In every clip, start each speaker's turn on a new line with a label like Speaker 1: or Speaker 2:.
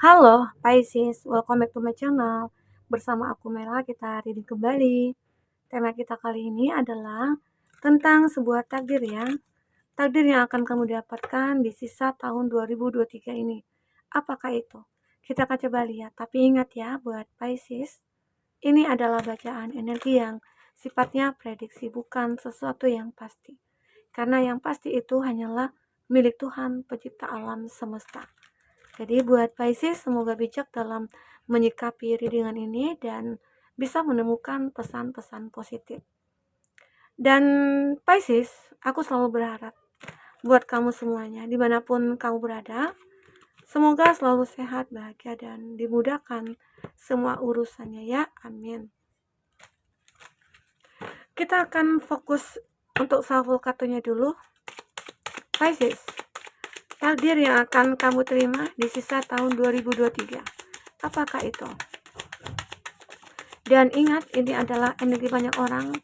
Speaker 1: Halo Pisces, welcome back to my channel. Bersama aku Mela, kita reading kembali. Tema kita kali ini adalah tentang sebuah takdir ya. Takdir yang akan kamu dapatkan di sisa tahun 2023 ini. Apakah itu? Kita akan coba lihat. Tapi ingat ya buat Pisces, ini adalah bacaan energi yang sifatnya prediksi, bukan sesuatu yang pasti. Karena yang pasti itu hanyalah milik Tuhan, pencipta alam semesta. Jadi buat Pisces, semoga bijak dalam menyikapi readingan ini dan bisa menemukan pesan-pesan positif. Dan Pisces, aku selalu berharap buat kamu semuanya, dimanapun kamu berada, semoga selalu sehat, bahagia, dan dimudahkan semua urusannya ya, amin. Kita akan fokus untuk shuffle kartunya dulu. Pisces, takdir yang akan kamu terima di sisa tahun 2023. Apakah itu? Dan ingat, ini adalah energi banyak orang,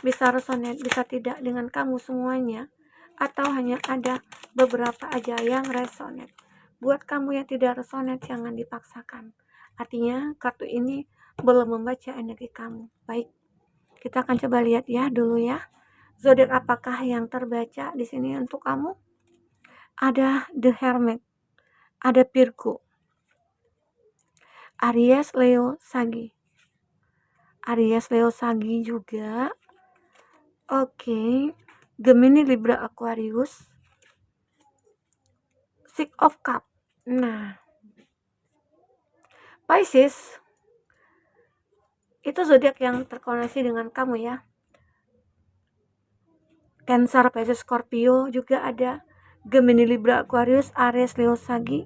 Speaker 1: bisa resonate, bisa tidak dengan kamu semuanya, atau hanya ada beberapa aja yang resonate. Buat kamu yang tidak resonate, jangan dipaksakan. Artinya, kartu ini belum membaca energi kamu. Baik, kita akan coba lihat ya dulu ya. Zodiak apakah yang terbaca di sini untuk kamu? Ada The Hermit, ada Virgo, Aries, Leo, Sagi. Aries, Leo, Sagi juga. Oke. Gemini, Libra, Aquarius. Six of Cup. Nah, Pisces itu zodiak yang terkoneksi dengan kamu ya. Cancer, Pisces, Scorpio juga ada. Gemini, Libra, Aquarius, Aries, Leo, Sagi,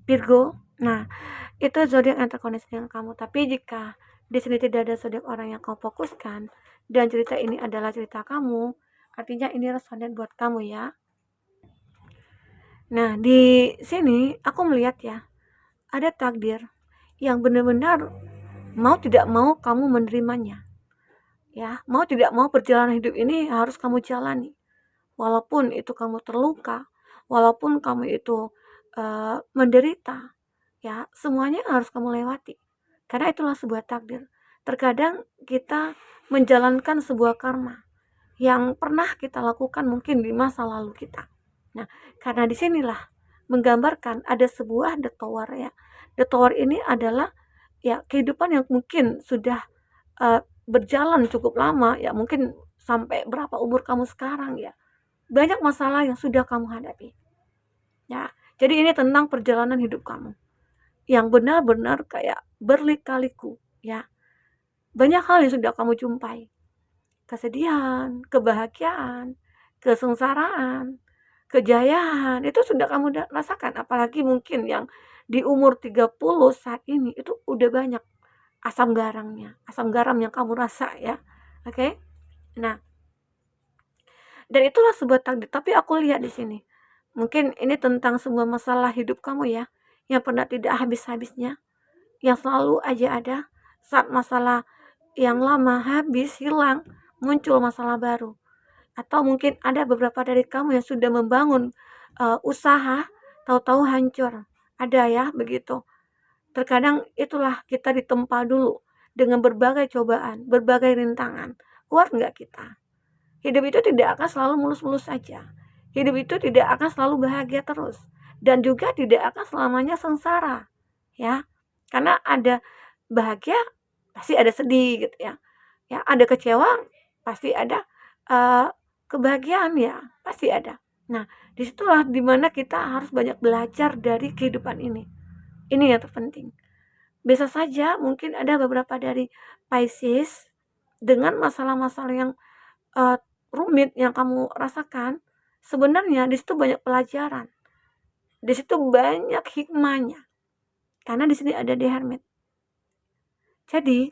Speaker 1: Virgo. Nah, itu zodiak yang terkoneksi dengan kamu. Tapi jika di sini tidak ada zodiak orang yang kamu fokuskan dan cerita ini adalah cerita kamu, artinya ini resonate buat kamu ya. Nah, di sini aku melihat ya, ada takdir yang benar-benar mau tidak mau kamu menerimanya. Ya, mau tidak mau perjalanan hidup ini harus kamu jalani. Walaupun itu kamu terluka, walaupun kamu itu menderita, ya, semuanya harus kamu lewati. Karena itulah sebuah takdir. Terkadang kita menjalankan sebuah karma yang pernah kita lakukan mungkin di masa lalu kita. Nah, karena disinilah menggambarkan ada sebuah The Tower ya. The Tower ini adalah ya kehidupan yang mungkin sudah berjalan cukup lama ya, mungkin sampai berapa umur kamu sekarang ya. Banyak masalah yang sudah kamu hadapi. Ya, jadi ini tentang perjalanan hidup kamu yang benar-benar kayak berlika-liku ya. Banyak hal yang sudah kamu jumpai. Kesedihan, kebahagiaan, kesengsaraan, kejayaan, itu sudah kamu rasakan. Apalagi mungkin yang di umur 30 saat ini, itu udah banyak asam garam yang kamu rasa ya. Oke? Nah, dan itulah sebuah takdir. Tapi aku lihat di sini, mungkin ini tentang semua masalah hidup kamu ya, yang pernah tidak habis-habisnya, yang selalu aja ada. Saat masalah yang lama habis, hilang, muncul masalah baru. Atau mungkin ada beberapa dari kamu yang sudah membangun usaha, tahu-tahu hancur. Ada ya begitu. Terkadang itulah kita ditempa dulu dengan berbagai cobaan, berbagai rintangan. Kuat nggak kita? Hidup itu tidak akan selalu mulus-mulus saja. Hidup itu tidak akan selalu bahagia terus. Dan juga tidak akan selamanya sengsara. Ya, karena ada bahagia, pasti ada sedih gitu ya. Ya, ada kecewa, pasti ada kebahagiaan ya, pasti ada. Nah, disitulah dimana kita harus banyak belajar dari kehidupan ini. Ini yang terpenting. Bisa saja mungkin ada beberapa dari Pisces dengan masalah-masalah yang rumit yang kamu rasakan, sebenarnya di situ banyak pelajaran. Di situ banyak hikmahnya. Karena di sini ada The Hermit. Jadi,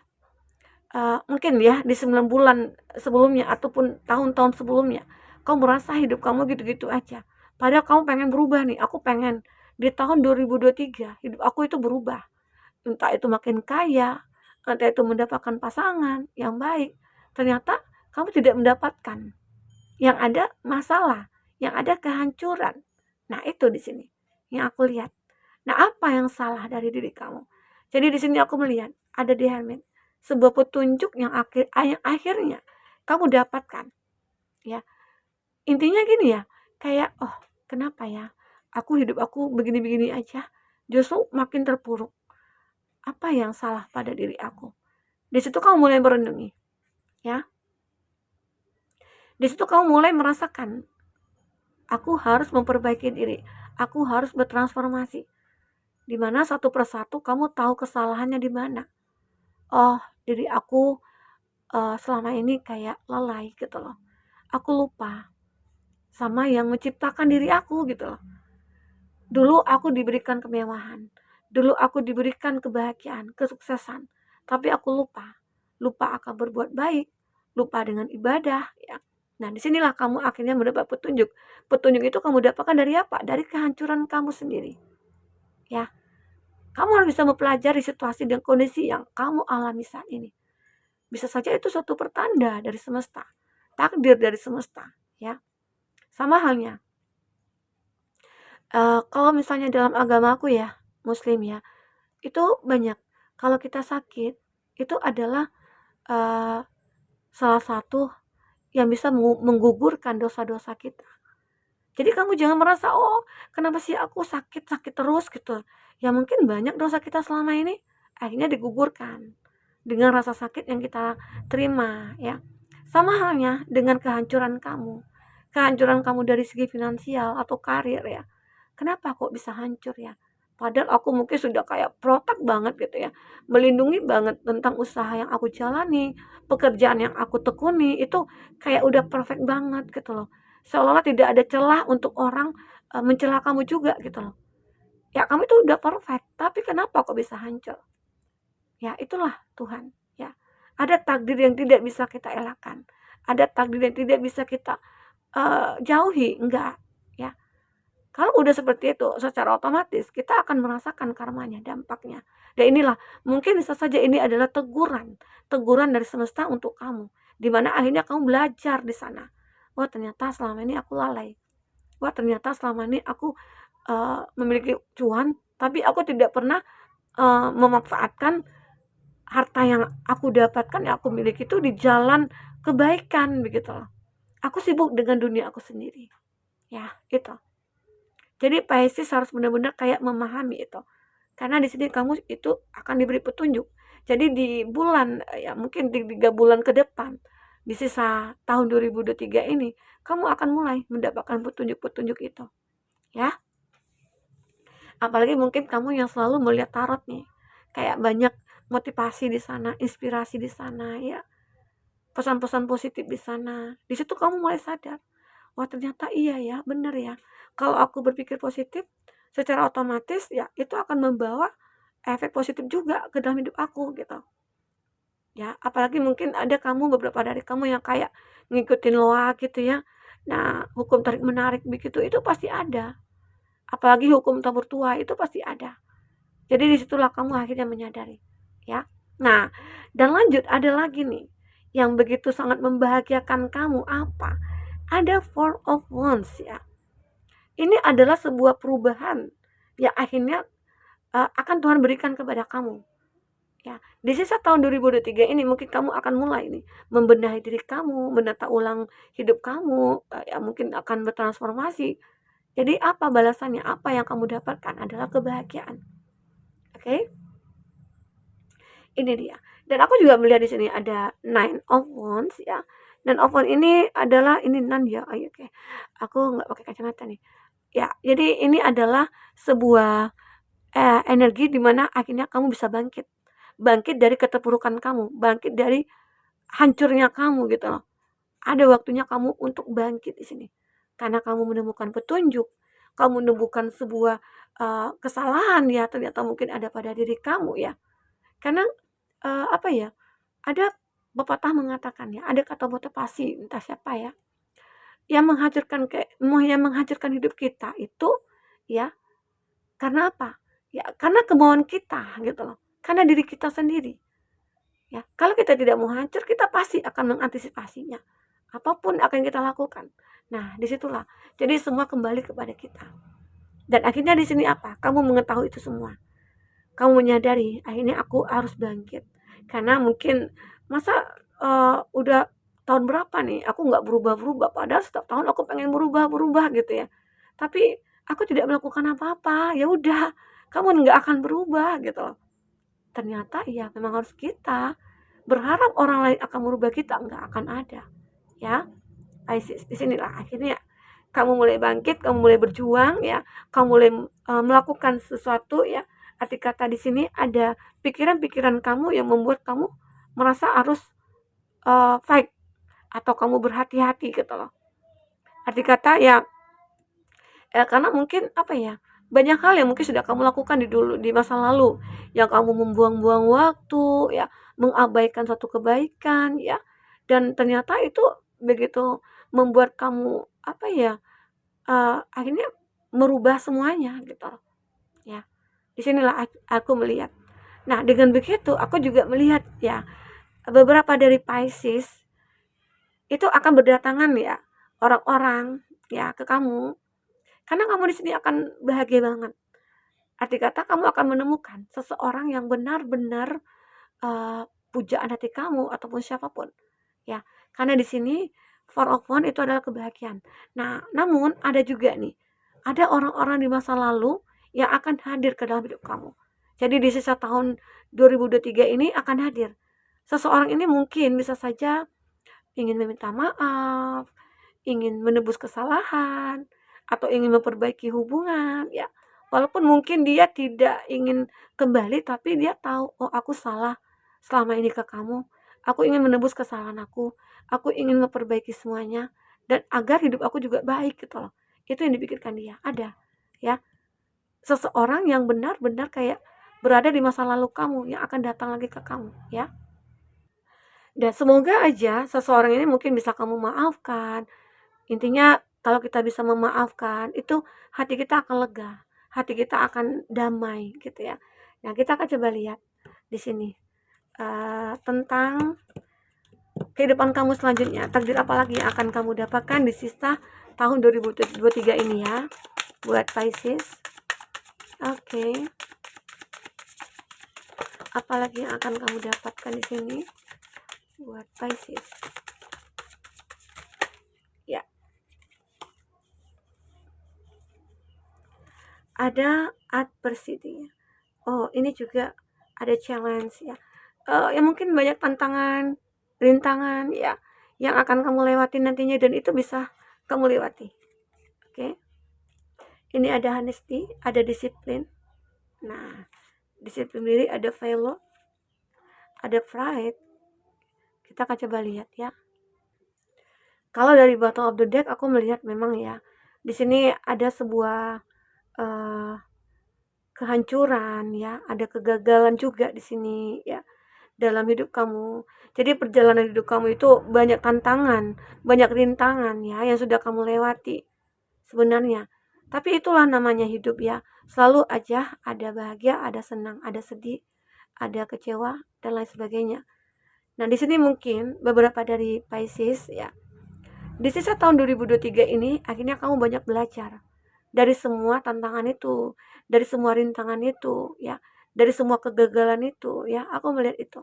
Speaker 1: mungkin ya di 9 bulan sebelumnya ataupun tahun-tahun sebelumnya, kamu merasa hidup kamu gitu-gitu aja. Padahal kamu pengen berubah nih, aku pengen di tahun 2023 hidup aku itu berubah. Entah itu makin kaya, entah itu mendapatkan pasangan yang baik. Ternyata kamu tidak mendapatkan. Yang ada masalah, yang ada kehancuran. Nah, itu di sini yang aku lihat. Nah, apa yang salah dari diri kamu? Jadi di sini aku melihat ada di Hermit sebuah petunjuk yang akhirnya kamu dapatkan, ya. Intinya gini ya, kayak, "Oh, kenapa ya? Hidup aku begini-begini aja, justru makin terpuruk. Apa yang salah pada diri aku?" Di situ kamu mulai merenungi, ya. Di situ kamu mulai merasakan, aku harus memperbaiki diri, aku harus bertransformasi. Di mana satu persatu kamu tahu kesalahannya di mana. Oh, diri aku selama ini kayak lalai gitu loh. Aku lupa sama yang menciptakan diri aku gitu loh. Dulu aku diberikan kemewahan, dulu aku diberikan kebahagiaan, kesuksesan, tapi aku lupa. Lupa akan berbuat baik, lupa dengan ibadah, ya. Nah, disinilah kamu akhirnya mendapat petunjuk. Petunjuk itu kamu dapatkan dari apa? Dari kehancuran kamu sendiri, ya. Kamu harus bisa mempelajari situasi dan kondisi yang kamu alami saat ini. Bisa saja itu suatu pertanda dari semesta, takdir dari semesta, ya. Sama halnya, kalau misalnya dalam agamaku ya, muslim ya, itu banyak, kalau kita sakit, itu adalah, eee, salah satu yang bisa menggugurkan dosa-dosa kita. Jadi kamu jangan merasa, "Oh, kenapa sih aku sakit-sakit terus?" gitu. Ya mungkin banyak dosa kita selama ini akhirnya digugurkan dengan rasa sakit yang kita terima, ya. Sama halnya dengan kehancuran kamu dari segi finansial atau karir, ya. Kenapa kok bisa hancur ya? Padahal aku mungkin sudah kayak protect banget gitu ya, melindungi banget tentang usaha yang aku jalani, pekerjaan yang aku tekuni, itu kayak udah perfect banget gitu loh. Seolah-olah tidak ada celah untuk orang, mencela kamu juga gitu loh. Ya kamu itu udah perfect, tapi kenapa kok bisa hancur? Ya itulah Tuhan, ya. Ada takdir yang tidak bisa kita elakkan, ada takdir yang tidak bisa kita, jauhi, enggak, ya. Kalau udah seperti itu, secara otomatis kita akan merasakan karmanya, dampaknya. Dan inilah, mungkin bisa saja ini adalah teguran, teguran dari semesta untuk kamu, di mana akhirnya kamu belajar di sana. Wah, ternyata selama ini aku lalai. Wah, ternyata selama ini aku, memiliki cuan, tapi aku tidak pernah, memanfaatkan harta yang aku dapatkan, yang aku miliki itu di jalan kebaikan, begitu loh. Aku sibuk dengan dunia aku sendiri, ya, itu. Jadi Pisces harus benar-benar kayak memahami itu. Karena di sini kamu itu akan diberi petunjuk. Jadi di bulan, ya mungkin di 3 bulan ke depan, di sisa tahun 2023 ini, kamu akan mulai mendapatkan petunjuk-petunjuk itu, ya. Apalagi mungkin kamu yang selalu melihat tarot nih, kayak banyak motivasi di sana, inspirasi di sana, ya. Pesan-pesan positif di sana. Di situ kamu mulai sadar, wah ternyata iya ya, bener ya. Kalau aku berpikir positif, secara otomatis ya itu akan membawa efek positif juga ke dalam hidup aku gitu. Ya, apalagi mungkin ada beberapa dari kamu yang kayak ngikutin loa gitu ya. Nah, hukum tarik menarik begitu itu pasti ada. Apalagi hukum tabur tuai itu pasti ada. Jadi disitulah kamu akhirnya menyadari, ya. Nah, dan lanjut ada lagi nih yang begitu sangat membahagiakan kamu apa? Ada Four of Wands ya. Ini adalah sebuah perubahan yang akhirnya akan Tuhan berikan kepada kamu. Ya, di sisa tahun 2023 ini mungkin kamu akan mulai nih membenahi diri kamu, menata ulang hidup kamu, ya mungkin akan bertransformasi. Jadi apa balasannya? Apa yang kamu dapatkan adalah kebahagiaan. Oke? Ini dia. Dan aku juga melihat di sini ada Nine of Wands ya. Nine of Wands ini adalah ini nan ya. Oh, oke. Aku nggak pakai kacamata nih. Ya, jadi ini adalah sebuah energi di mana akhirnya kamu bisa bangkit. Bangkit dari keterpurukan kamu, bangkit dari hancurnya kamu gitu loh. Ada waktunya kamu untuk bangkit di sini. Karena kamu menemukan petunjuk, kamu menemukan sebuah kesalahan ya, ternyata mungkin ada pada diri kamu ya. Karena apa ya? Ada pepatah mengatakan ya, ada kata motivasi entah siapa ya, yang menghancurkan hidup kita itu ya karena apa? Ya karena kemauan kita gitu loh. Karena diri kita sendiri. Ya, kalau kita tidak mau hancur, kita pasti akan mengantisipasinya. Apapun akan kita lakukan. Nah, disitulah. Jadi semua kembali kepada kita. Dan akhirnya di sini apa? Kamu mengetahui itu semua. Kamu menyadari, akhirnya aku harus bangkit. Karena mungkin masa udah tahun berapa nih aku nggak berubah-berubah, padahal setiap tahun aku pengen berubah-berubah gitu ya. Tapi aku tidak melakukan apa-apa, ya udah, kamu nggak akan berubah gitu loh. Ternyata ya memang harus kita berharap orang lain akan merubah kita, nggak akan ada. Ya, Isis, di sinilah akhirnya kamu mulai bangkit, kamu mulai berjuang ya, kamu mulai melakukan sesuatu ya. Arti kata di sini ada pikiran-pikiran kamu yang membuat kamu merasa harus fight atau kamu berhati-hati gitu loh. Arti kata ya, karena mungkin apa ya, banyak hal yang mungkin sudah kamu lakukan di masa lalu, yang kamu membuang-buang waktu ya, mengabaikan suatu kebaikan ya, dan ternyata itu begitu membuat kamu apa ya, akhirnya merubah semuanya gitu loh ya. Disinilah aku melihat. Nah, dengan begitu aku juga melihat ya, beberapa dari Pisces itu akan berdatangan ya, orang-orang ya ke kamu, karena kamu di sini akan bahagia banget. Arti kata kamu akan menemukan seseorang yang benar-benar pujaan hati kamu ataupun siapapun ya. Karena di sini Four of Wands itu adalah kebahagiaan. Nah, namun ada juga nih, ada orang-orang di masa lalu yang akan hadir ke dalam hidup kamu. Jadi di sisa tahun 2023 ini akan hadir. Seseorang ini mungkin bisa saja ingin meminta maaf, ingin menebus kesalahan, atau ingin memperbaiki hubungan ya. Walaupun mungkin dia tidak ingin kembali, tapi dia tahu, oh aku salah selama ini ke kamu. Aku ingin menebus kesalahan aku. Aku ingin memperbaiki semuanya dan agar hidup aku juga baik gitu loh. Itu yang dipikirkan dia. Ada ya. Seseorang yang benar-benar kayak berada di masa lalu kamu yang akan datang lagi ke kamu ya. Dan semoga aja seseorang ini mungkin bisa kamu maafkan. Intinya kalau kita bisa memaafkan, itu hati kita akan lega, hati kita akan damai gitu ya. Nah, kita akan coba lihat di sini tentang kehidupan kamu selanjutnya. Takdir apa lagi yang akan kamu dapatkan di sisa tahun 2023 ini ya, buat Pisces. Oke. Apalagi yang akan kamu dapatkan di sini buat Pisces. Ya. Ada adversity. Oh, ini juga ada challenge ya. Ya mungkin banyak tantangan, rintangan ya yang akan kamu lewati nantinya, dan itu bisa kamu lewati. Oke. Ini ada honesty, ada disiplin. Nah, disiplin diri, ada value, ada pride. Kita akan coba lihat ya. Kalau dari bottom of the deck aku melihat memang ya, di sini ada sebuah kehancuran ya, ada kegagalan juga di sini ya dalam hidup kamu. Jadi perjalanan hidup kamu itu banyak tantangan, banyak rintangan ya yang sudah kamu lewati sebenarnya. Tapi itulah namanya hidup ya. Selalu aja ada bahagia, ada senang, ada sedih, ada kecewa dan lain sebagainya. Nah, di sini mungkin beberapa dari Pisces ya. Di sisa tahun 2023 ini akhirnya kamu banyak belajar dari semua tantangan itu, dari semua rintangan itu ya, dari semua kegagalan itu ya. Aku melihat itu.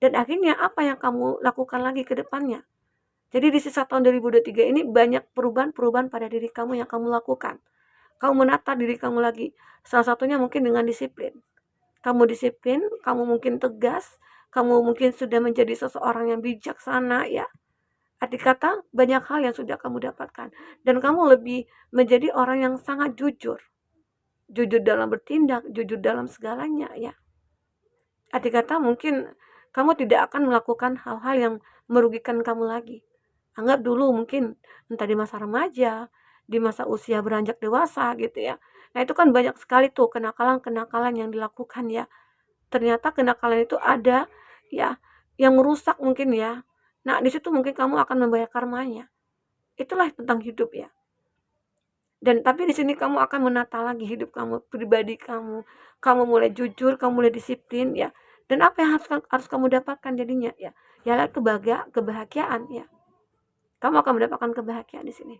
Speaker 1: Dan akhirnya apa yang kamu lakukan lagi ke depannya. Jadi di sisa tahun 2023 ini banyak perubahan-perubahan pada diri kamu yang kamu lakukan. Kamu menata diri kamu lagi. Salah satunya mungkin dengan disiplin. Kamu disiplin, kamu mungkin tegas, kamu mungkin sudah menjadi seseorang yang bijaksana ya. Arti kata banyak hal yang sudah kamu dapatkan. Dan kamu lebih menjadi orang yang sangat jujur. Jujur dalam bertindak, jujur dalam segalanya ya. Arti kata mungkin kamu tidak akan melakukan hal-hal yang merugikan kamu lagi. Anggap dulu mungkin entah di masa remaja, di masa usia beranjak dewasa gitu ya. Nah, itu kan banyak sekali tuh kenakalan-kenakalan yang dilakukan ya. Ternyata kenakalan itu ada ya yang merusak mungkin ya. Nah, di situ mungkin kamu akan membayar karmanya. Itulah tentang hidup ya. Dan tapi di sini kamu akan menata lagi hidup kamu, pribadi kamu. Kamu mulai jujur, kamu mulai disiplin ya. Dan apa yang harus kamu dapatkan jadinya ya? Ya kebahagiaan ya. Kamu akan mendapatkan kebahagiaan di sini.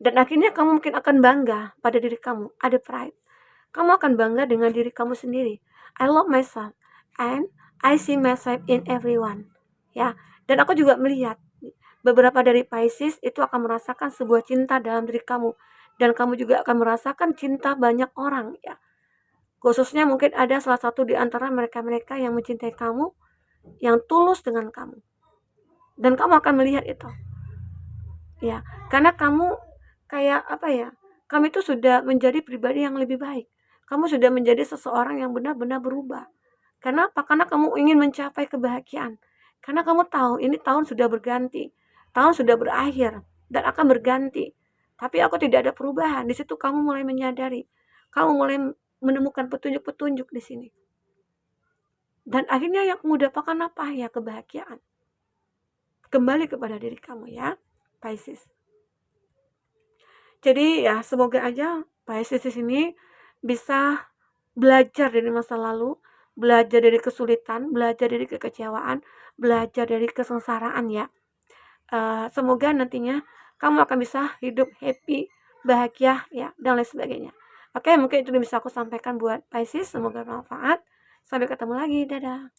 Speaker 1: Dan akhirnya kamu mungkin akan bangga pada diri kamu, ada pride. Kamu akan bangga dengan diri kamu sendiri. I love myself and I see myself in everyone. Ya, dan aku juga melihat beberapa dari Pisces itu akan merasakan sebuah cinta dalam diri kamu, dan kamu juga akan merasakan cinta banyak orang ya. Khususnya mungkin ada salah satu di antara mereka-mereka yang mencintai kamu, yang tulus dengan kamu. Dan kamu akan melihat itu. Ya, karena kamu kayak apa ya? Kamu itu sudah menjadi pribadi yang lebih baik. Kamu sudah menjadi seseorang yang benar-benar berubah. Karena apa? Karena kamu ingin mencapai kebahagiaan. Karena kamu tahu ini tahun sudah berganti. Tahun sudah berakhir dan akan berganti. Tapi aku tidak ada perubahan. Di situ kamu mulai menyadari. Kamu mulai menemukan petunjuk-petunjuk di sini. Dan akhirnya yang kamu dapatkan apa? Ya kebahagiaan. Kembali kepada diri kamu ya, Pisces. Jadi ya semoga aja Pisces di sini bisa belajar dari masa lalu, belajar dari kesulitan, belajar dari kekecewaan, belajar dari kesengsaraan ya. Semoga nantinya kamu akan bisa hidup happy, bahagia ya, dan lain sebagainya. Oke, mungkin itu yang bisa aku sampaikan buat Pisces. Semoga bermanfaat. Sampai ketemu lagi. Dadah.